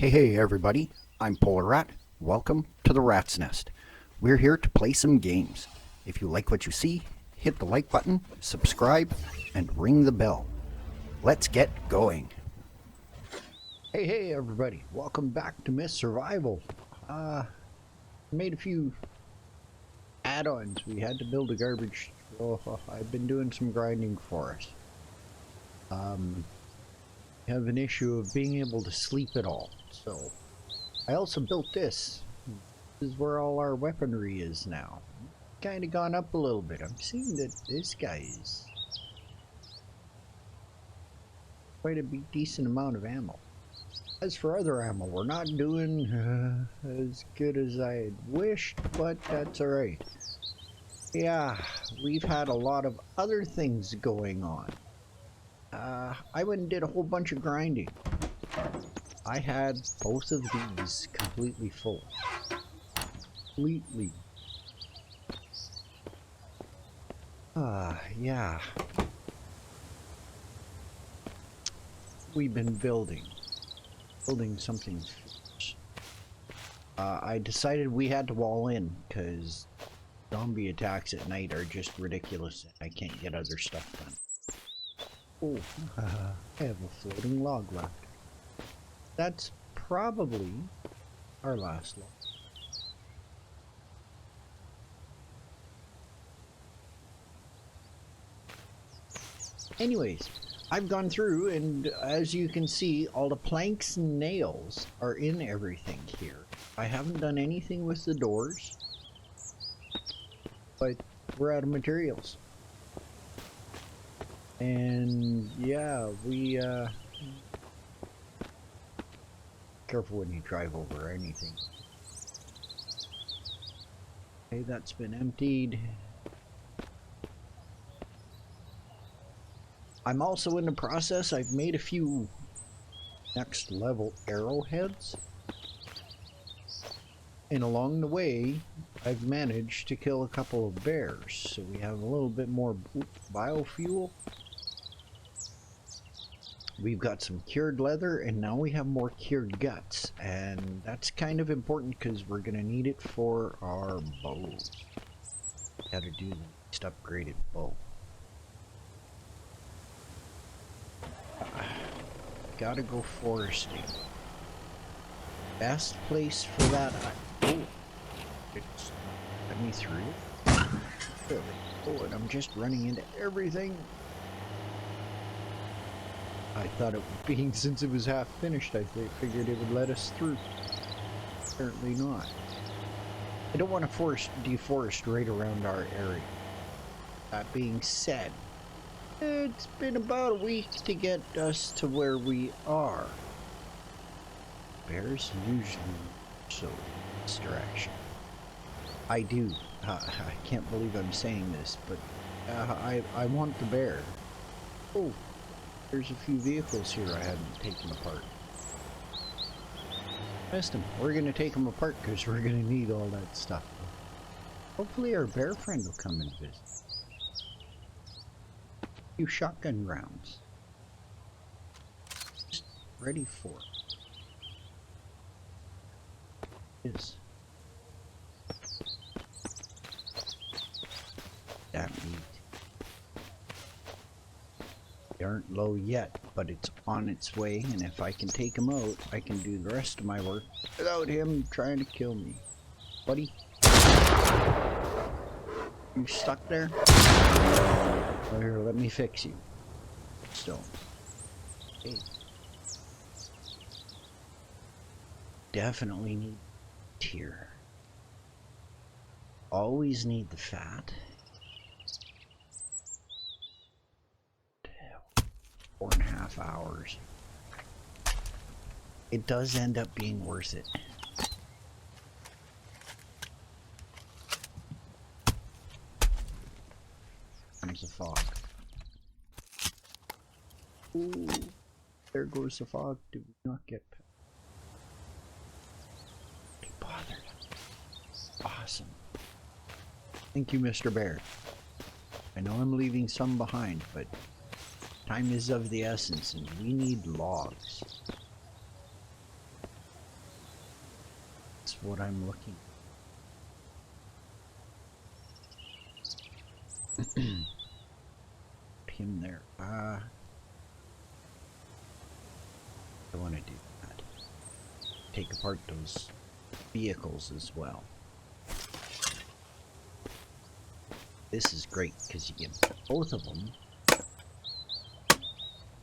Hey everybody, I'm Polar Rat. Welcome to the Rat's Nest. We're here to play some games. If you like what you see, hit the like button, subscribe, and ring the bell. Let's get going. Hey everybody, welcome back to Myth Survival. Made a few add-ons. We had to build a garbage. I've been doing some grinding for us. Have an issue of being able to sleep at all. So I also built this. This is where all our weaponry is now. Kind of gone up a little bit. I'm seeing that this guy is quite a decent amount of ammo. As for other ammo, we're not doing as good as I had wished, but that's alright. Yeah, we've had a lot of other things going on. I went and did a whole bunch of grinding. I had both of these completely full. Completely. Yeah. We've been building something fierce. I decided we had to wall in, because zombie attacks at night are just ridiculous. I can't get other stuff done. Oh, I have a floating log left. That's probably our last log. Anyways, I've gone through and as you can see, all the planks and nails are in everything here. I haven't done anything with the doors, but we're out of materials. And yeah, careful when you drive over anything. Okay, that's been emptied. I'm also in the process, I've made a few next level arrowheads. And along the way, I've managed to kill a couple of bears. So we have a little bit more biofuel. We've got some cured leather, and now we have more cured guts, and that's kind of important because we're going to need it for our bows. Got to do the next upgraded bow. Gotta go foresting. Best place for that. Oh, it's let me through. There we go, and I'm just running into everything. I thought it being since it was half finished, I figured it would let us through. Apparently not. I don't want to deforest right around our area. That being said, it's been about a week to get us to where we are. Bears usually so distraction. I do. I can't believe I'm saying this, but I want the bear. Oh. There's a few vehicles here I hadn't taken apart. Missed them. We're going to take them apart because we're going to need all that stuff. Hopefully our bear friend will come and visit. A few shotgun rounds. Just ready for it. Is that meat? They aren't low yet, but it's on its way, and if I can take him out, I can do the rest of my work without him trying to kill me. Buddy? You stuck there? Oh, here, let me fix you. Stone. Okay. Definitely need here. Always need the fat. 4.5 hours. It does end up being worth it. There's the fog. Ooh, there goes the fog. Did we not get bothered? Awesome. Thank you, Mr. Bear. I know I'm leaving some behind, but time is of the essence, and we need logs. That's what I'm looking. Put him there. I want to do that. Take apart those vehicles as well. This is great because you get both of them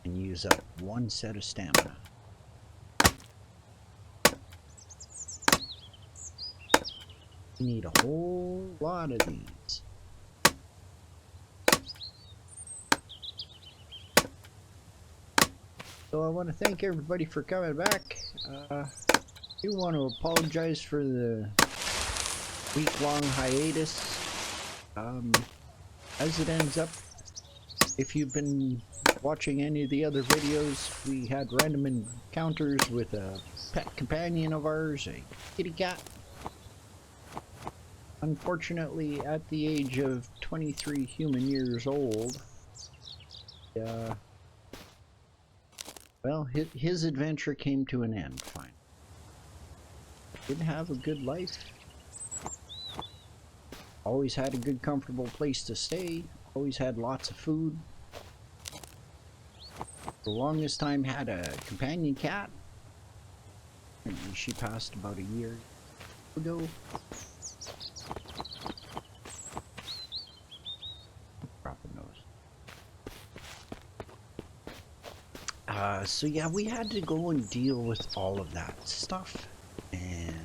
and use up one set of stamina. You need a whole lot of these. So I want to thank everybody for coming back. I do want to apologize for the week-long hiatus. As it ends up, if you've been watching any of the other videos, we had random encounters with a pet companion of ours, a kitty cat. Unfortunately, at the age of 23 human years old, well, his adventure came to an end, finally. Didn't have a good life. Always had a good, comfortable place to stay. Always had lots of food. For the longest time had a companion cat. She passed about a year ago. Dropping those. So yeah, we had to go and deal with all of that stuff, and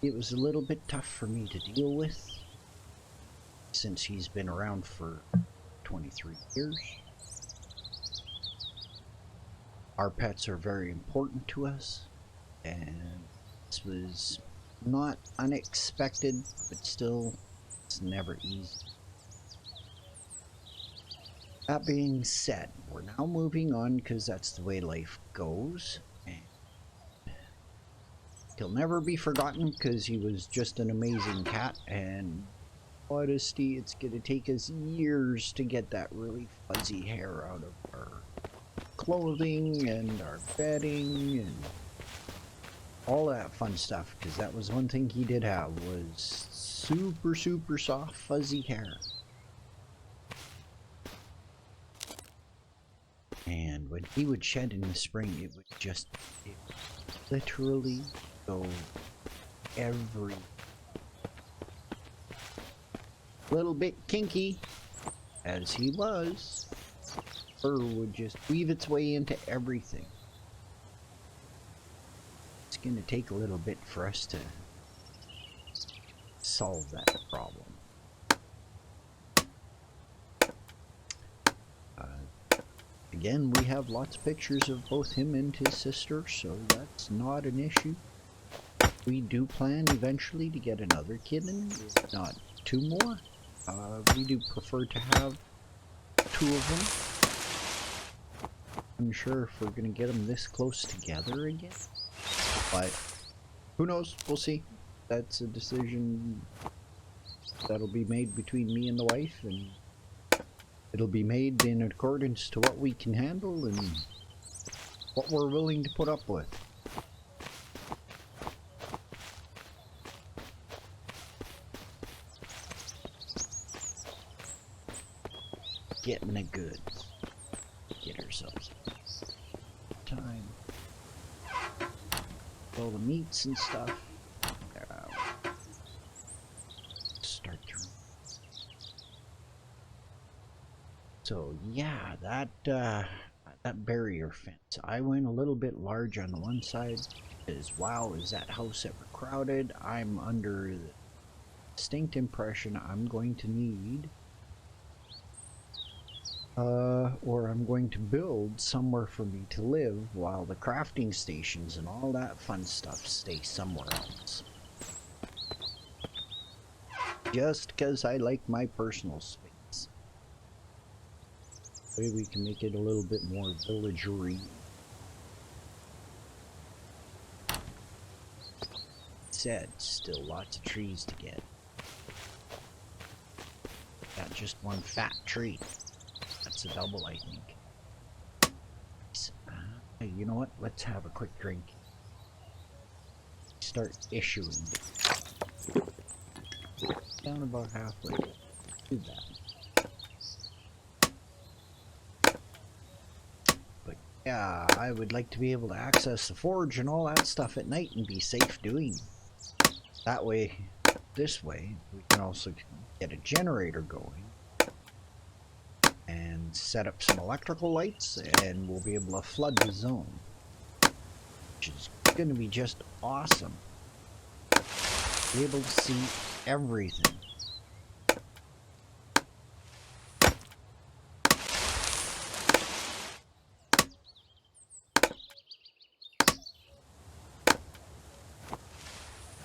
it was a little bit tough for me to deal with since he's been around for 23 years. Our pets are very important to us, and this was not unexpected, but still, it's never easy. That being said, we're now moving on because that's the way life goes, and he'll never be forgotten because he was just an amazing cat, and modesty, it's gonna take us years to get that really fuzzy hair out of our clothing and our bedding and all that fun stuff, because that was one thing he did have, was super soft fuzzy hair. And when he would shed in the spring, it would literally go every little bit kinky as he was. Fur would just weave its way into everything. It's gonna take a little bit for us to solve that problem. Again, we have lots of pictures of both him and his sister, so that's not an issue. We do plan eventually to get another kitten, if not two more. We do prefer to have two of them. I'm sure if we're gonna get them this close together again, but who knows? We'll see. That's a decision that'll be made between me and the wife, and it'll be made in accordance to what we can handle and what we're willing to put up with. Getting the goods. Get ourselves time. All the meats and stuff. Start to. So yeah, that barrier fence. I went a little bit large on the one side because wow, is that house ever crowded? I'm under the distinct impression I'm going to need or I'm going to build somewhere for me to live while the crafting stations and all that fun stuff stay somewhere else. Just because I like my personal space. Maybe we can make it a little bit more villagery. Said, still lots of trees to get. Got just one fat tree. That's a double, I think. You know what? Let's have a quick drink. start issuing. Down about halfway. Do that. But yeah, I would like to be able to access the forge and all that stuff at night and be safe doing. That way, this way, we can also get a generator going and set up some electrical lights, and we'll be able to flood the zone, which is going to be just awesome. Be able to see everything.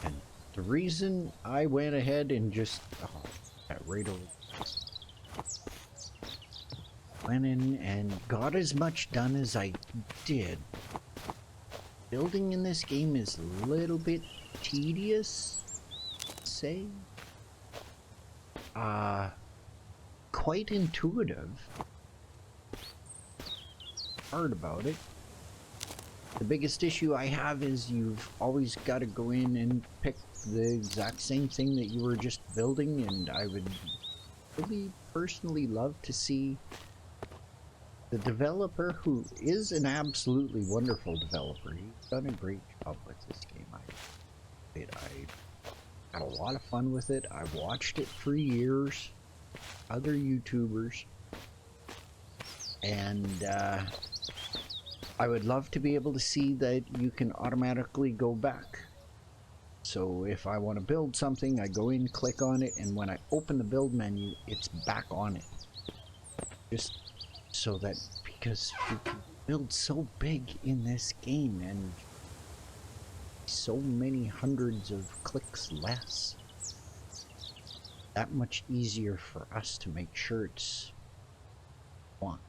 And the reason I went ahead and just got right over, went in and got as much done as I did. Building in this game is a little bit tedious, say. Quite intuitive. Hard about it. The biggest issue I have is you've always got to go in and pick the exact same thing that you were just building, and I would really personally love to see the developer, who is an absolutely wonderful developer. He's done a great job with this game. I had a lot of fun with it. I've watched it for years, other YouTubers, and I would love to be able to see that you can automatically go back. So if I want to build something, I go in, click on it, and when I open the build menu, it's back on it. Just so that, because you can build so big in this game and so many hundreds of clicks less, that much easier for us to make sure it's want.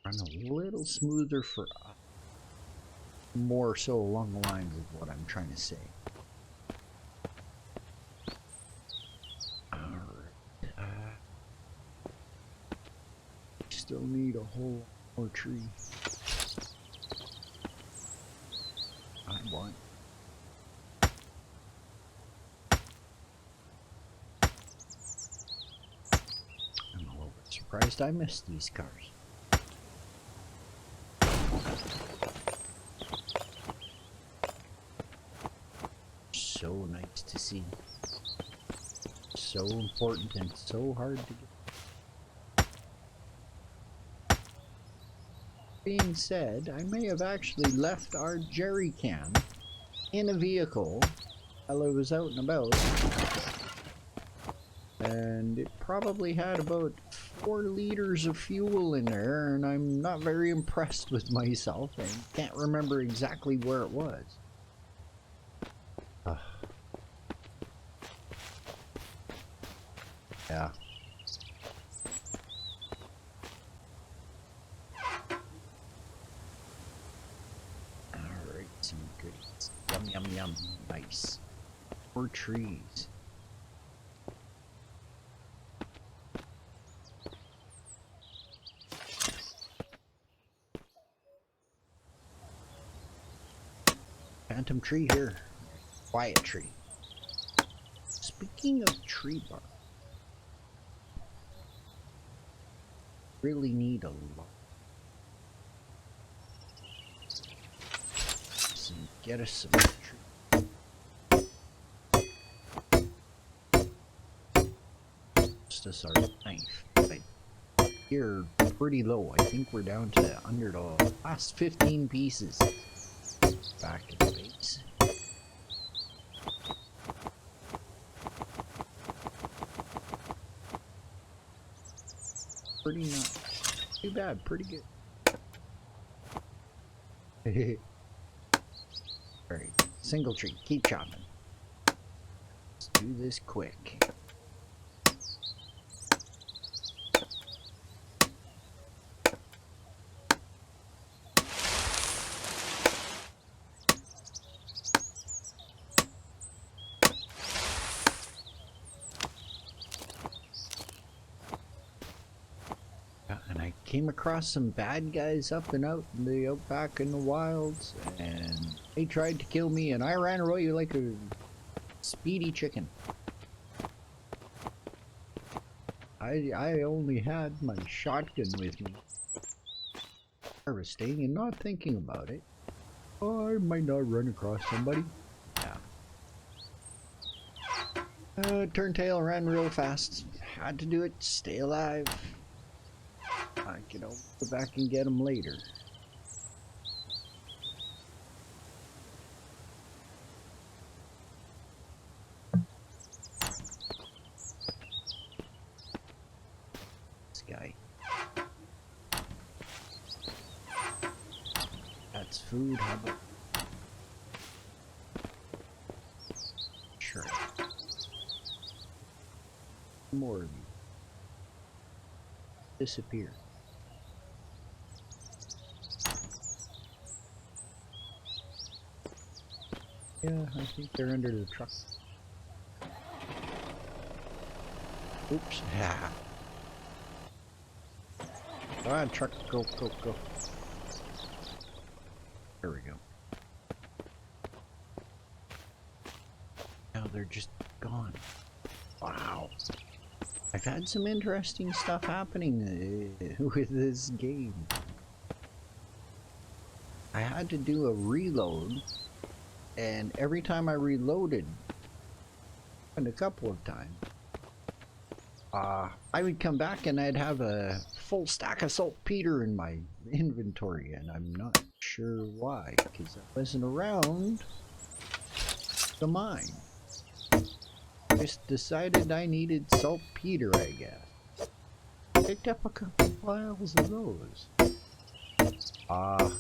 Run a little smoother for us, more so along the lines of what I'm trying to say. Still need a whole more tree. I want. I'm a little bit surprised I missed these cars. So nice to see. So important and so hard to get. Being said, I may have actually left our jerry can in a vehicle while I was out and about, and it probably had about 4 liters of fuel in there, and I'm not very impressed with myself. I can't remember exactly where it was. Yeah. Some goodies. Yum, yum, yum. Nice. More trees. Phantom tree here. Quiet tree. Speaking of tree bark, really need a lot. Get us some tree. Just us our knife. But here, pretty low. I think we're down to under the last 15 pieces. Back to the base. Pretty not too bad. Pretty good. Alright, single tree, keep chopping. Let's do this quick. came across some bad guys up and out in the outback in the wilds, and they tried to kill me, and I ran away like a speedy chicken. I only had my shotgun with me, harvesting and not thinking about it. Oh, I might not run across somebody. Yeah. Turned tail, ran real fast. Had to do it to stay alive. I can always go back and get them later. This guy. That's food, how about? Sure. More of you. Disappear. Yeah, I think they're under the truck. Oops. Yeah. Ah, truck, go, go, go. There we go. Now they're just gone. Wow. I've had some interesting stuff happening with this game. I had to do a reload, and every time I reloaded, and a couple of times, I would come back and I'd have a full stack of saltpeter in my inventory, and I'm not sure why, because I wasn't around the mine. Just decided I needed saltpeter, I guess. Picked up a couple piles of those. I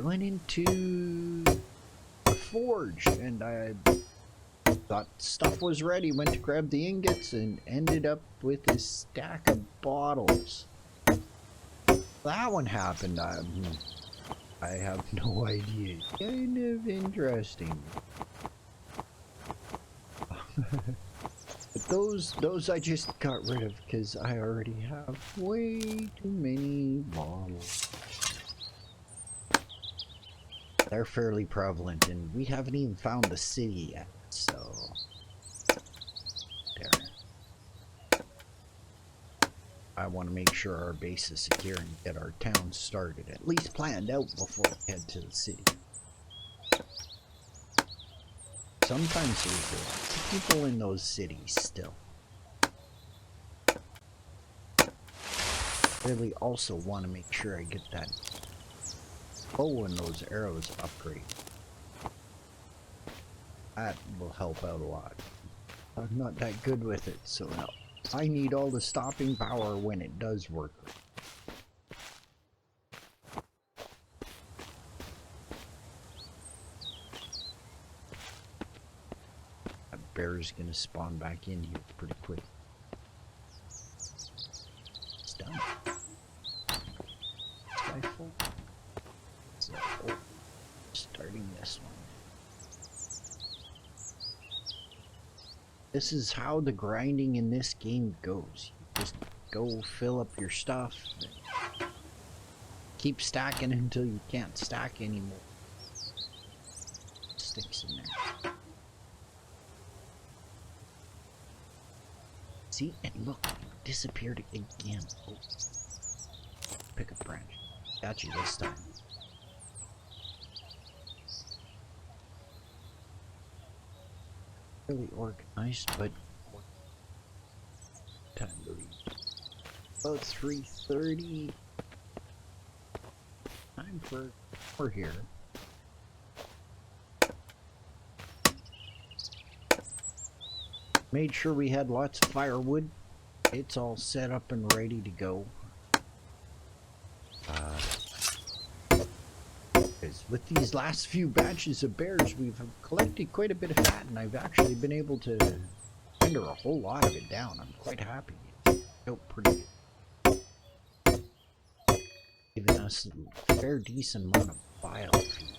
went into the forge and I thought stuff was ready, went to grab the ingots and ended up with this stack of bottles. That one happened. I have no idea. Kind of interesting. But those I just got rid of because I already have way too many bottles. They're fairly prevalent, and we haven't even found the city yet, so there. I want to make sure our base is secure and get our town started, at least planned out before we head to the city. Sometimes there's lots of people in those cities still. Really also want to make sure I get that bow and those arrows upgraded. That will help out a lot. I'm not that good with it, so no. I need all the stopping power when it does work. Bear's gonna spawn back in here pretty quick. It's done. Skyfall. So, starting this one. This is how the grinding in this game goes. You just go fill up your stuff. Keep stacking until you can't stack anymore. Sticks in there. See, and look, it disappeared again. Oh. Pick a branch. Got you this time. Really organized, but time to leave. About 3:30. Time for we're here. Made sure we had lots of firewood. It's all set up and ready to go. Because with these last few batches of bears, we've collected quite a bit of fat, and I've actually been able to render a whole lot of it down. I'm quite happy. It's out pretty good. Giving us a fair decent amount of bile feed.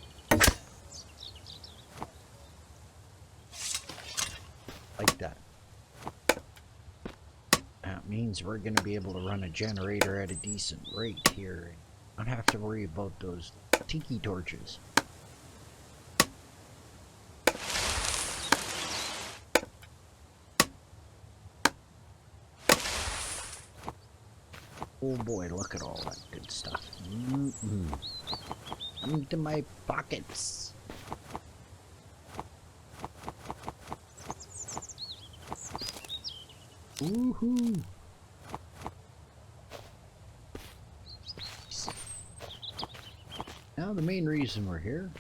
Like that. That means we're going to be able to run a generator at a decent rate here. Not have to worry about those tiki torches. Oh boy, look at all that good stuff. Come to my pockets. Woohoo! Now the main reason we're here,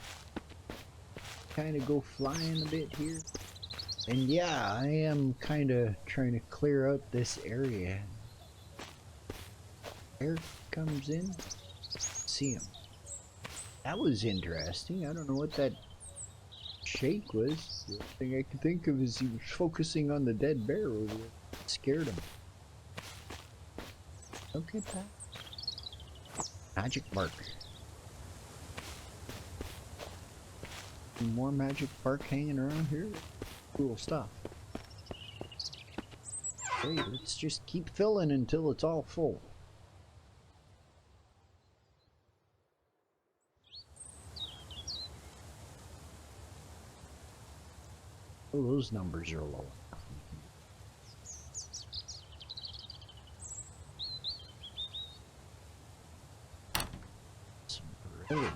kind of go flying a bit here. And yeah, I am kind of trying to clear out this area. Air comes in, see him. That was interesting. I don't know what that shake was. The only thing I could think of is he was focusing on the dead bear over there. It scared him. Okay, Pat. Magic bark. More magic bark hanging around here. Cool stuff. Hey, let's just keep filling until it's all full. Oh, those numbers are low. Really,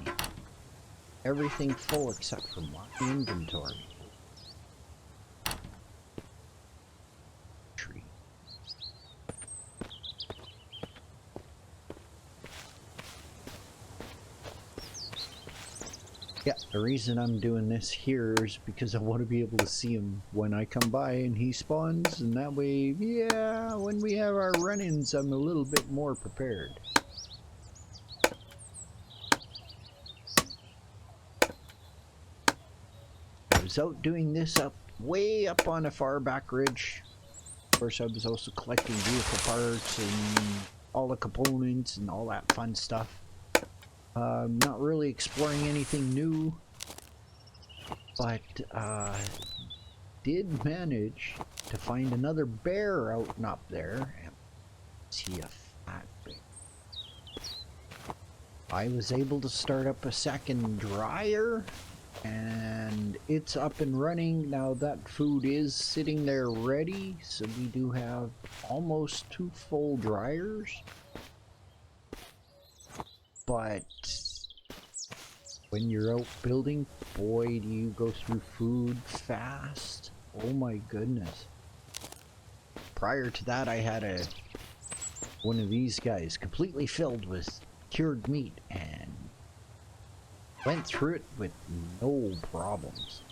everything full except for my inventory. Tree. Yeah, the reason I'm doing this here is because I want to be able to see him when I come by and he spawns, and that way, yeah, when we have our run-ins, I'm a little bit more prepared. I was out doing this way up on a far back ridge. Of course, I was also collecting vehicle parts and all the components and all that fun stuff. Not really exploring anything new, but did manage to find another bear out and up there. Is he a fat bear? I was able to start up a second dryer, and it's up and running now. That food is sitting there ready, so we do have almost 2 full dryers. But when you're out building, boy, do you go through food fast. Oh my goodness. Prior to that, I had one of these guys completely filled with cured meat and went through it with no problems.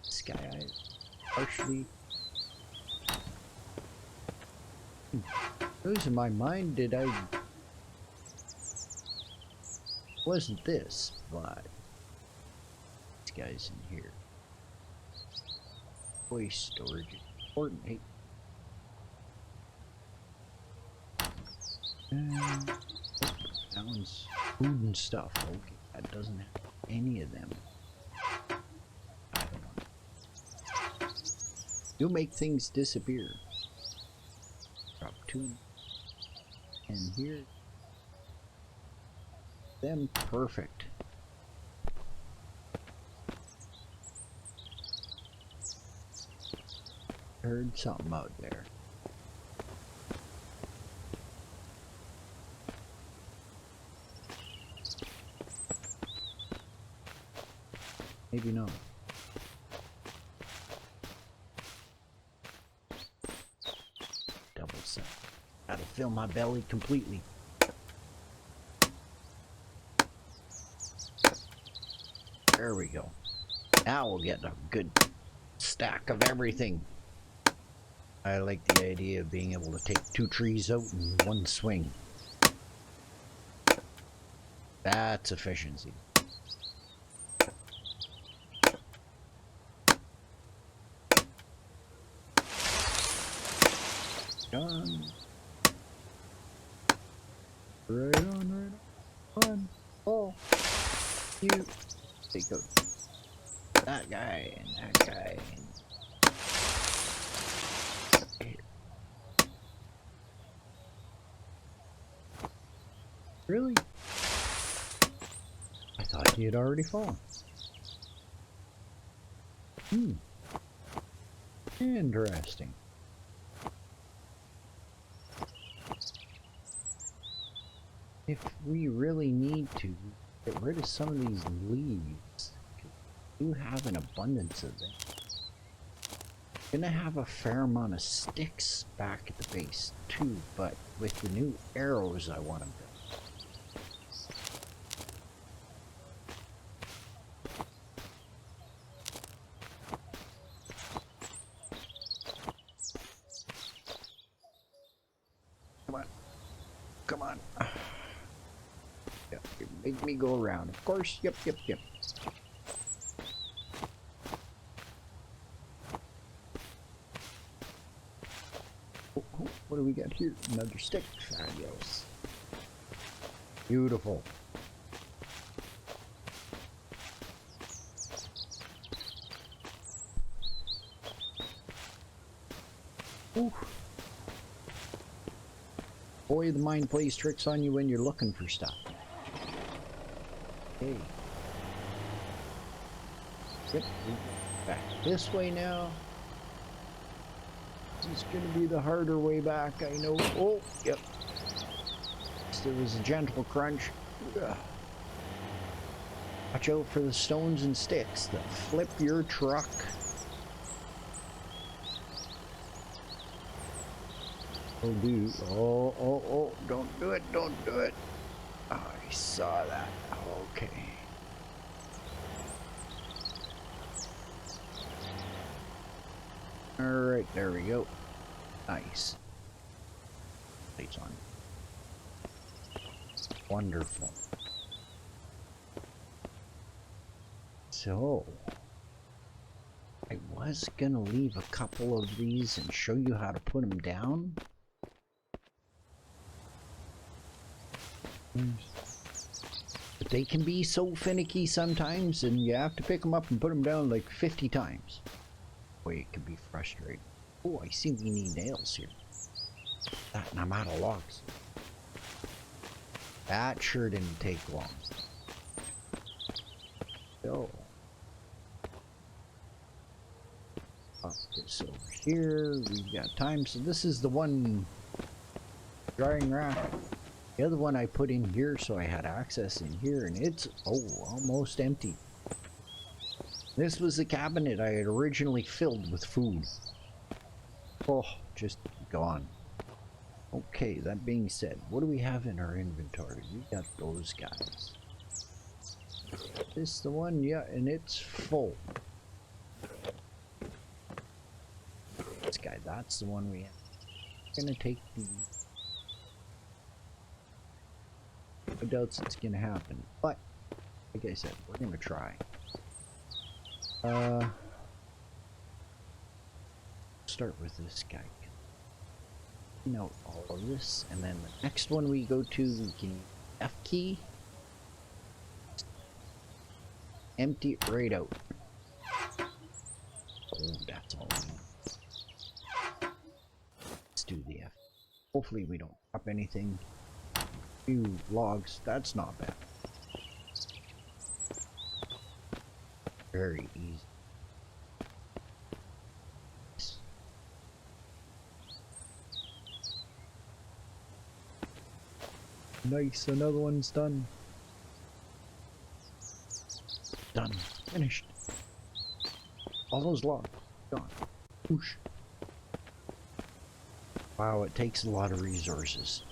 This guy, I partially losing my mind. Wasn't this, but this guy's in here. Waste storage is important. Hey. That one's food and stuff. Okay, that doesn't have any of them. I don't know. You'll make things disappear. Drop 2 and here. Them perfect. Heard something out there. Maybe not. Double set. Gotta fill my belly completely. There we go. Now we'll get a good stack of everything. I like the idea of being able to take 2 trees out in one swing. That's efficiency. Done. Right on, right on. Oh, you take out. that guy and that guy. And... Really? I thought he had already fallen. Interesting. If we really need to get rid of some of these leaves, we do have an abundance of them. Gonna have a fair amount of sticks back at the base too, but with the new arrows I want to build. Come on. Come on. Yep, you make me go around. Of course. Yep. Oh, what do we got here? Another stick. Fabulous. Beautiful. Ooh. Boy, the mind plays tricks on you when you're looking for stuff. Okay. Yep, back this way now. This is gonna be the harder way back, I know. Oh, yep. There was a gentle crunch. Ugh. Watch out for the stones and sticks that flip your truck. Oh, dude. Oh, don't do it, don't do it. Oh, I saw that. Okay. Alright, there we go. Nice. Lights on. Wonderful. So, I was gonna leave a couple of these and show you how to put them down. But they can be so finicky sometimes, and you have to pick them up and put them down like 50 times. Boy, it can be frustrating. Oh, I see we need nails here. That, and I'm out of logs. That sure didn't take long. So, pop this over here. We've got time. So this is the one drying rack. The other one I put in here so I had access in here, and it's almost empty. This was the cabinet I had originally filled with food. Oh, just gone. Okay, that being said, what do we have in our inventory? We got those guys. This the one? Yeah, and it's full. This guy, that's the one we have. We're gonna take the... I doubt it's gonna happen, but like I said, we're gonna try. Start with this guy. Note all of this, and then the next one we go to, we can F key, empty it right out. Oh, that's all we need. Let's do the F. Hopefully we don't drop anything. Few logs, that's not bad. Very easy. Nice, another one's done. Done. Finished. All those logs gone. Whoosh. Wow, it takes a lot of resources.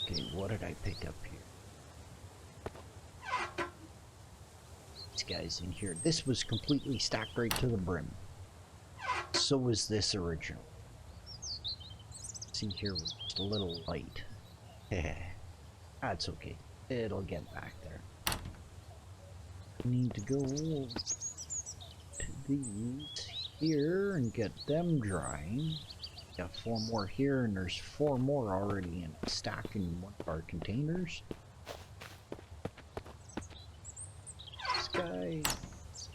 Okay, what did I pick up here? These guys in here. This was completely stacked right to the brim. So was this original. See here, was just a little light. That's okay. It'll get back there. We need to go to these here and get them drying. Got 4 more here, and there's 4 more already in a stack in one of our containers. This guy.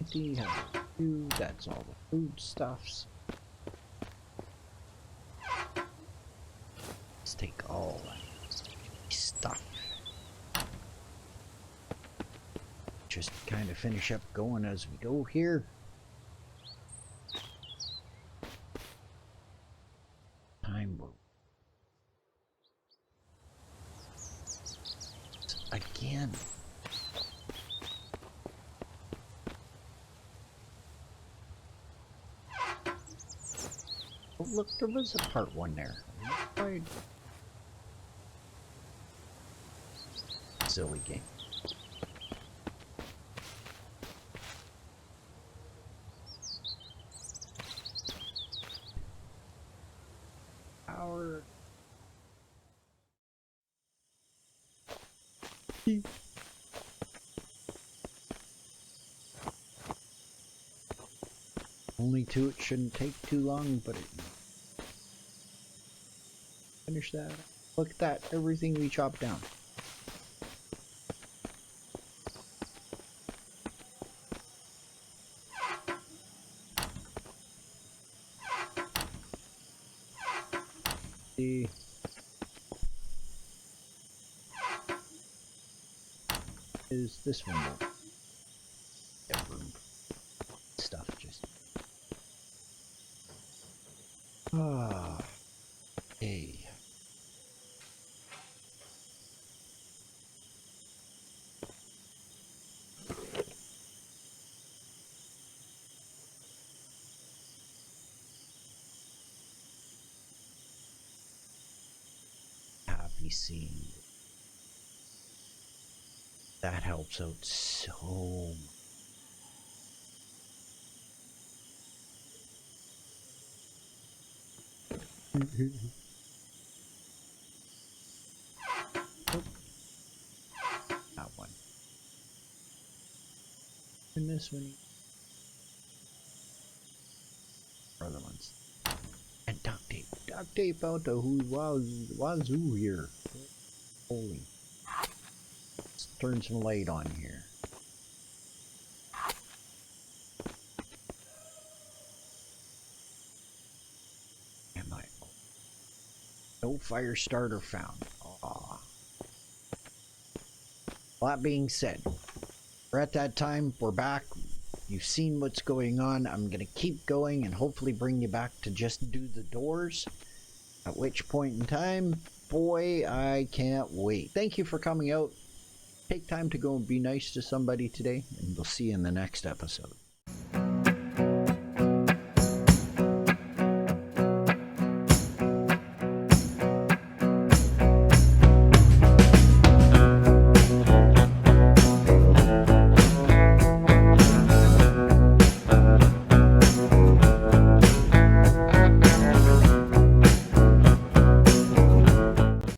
empty, have food, that's all the foodstuffs. Let's take all that stuff. Just kind of finish up going as we go here. Time again. Oh, look, there was a part one there. Right. Silly game. Power. Only two, it shouldn't take too long, but it... Finish that. Look at that, everything we chopped down. See. Is this one more? Yeah, room. Stuff just... Ah. Hey. Happy seeing you. That helps out so much. Oh. That one. And this one. Other ones. And duct tape. Duct tape out the wazoo here. Holy. Let's turn some light on here. Am I? No fire starter found. Aw. That being said, we're at that time. We're back. You've seen what's going on. I'm going to keep going and hopefully bring you back to just do the doors. At which point in time, boy, I can't wait. Thank you for coming out. Take time to go and be nice to somebody today, and we'll see you in the next episode.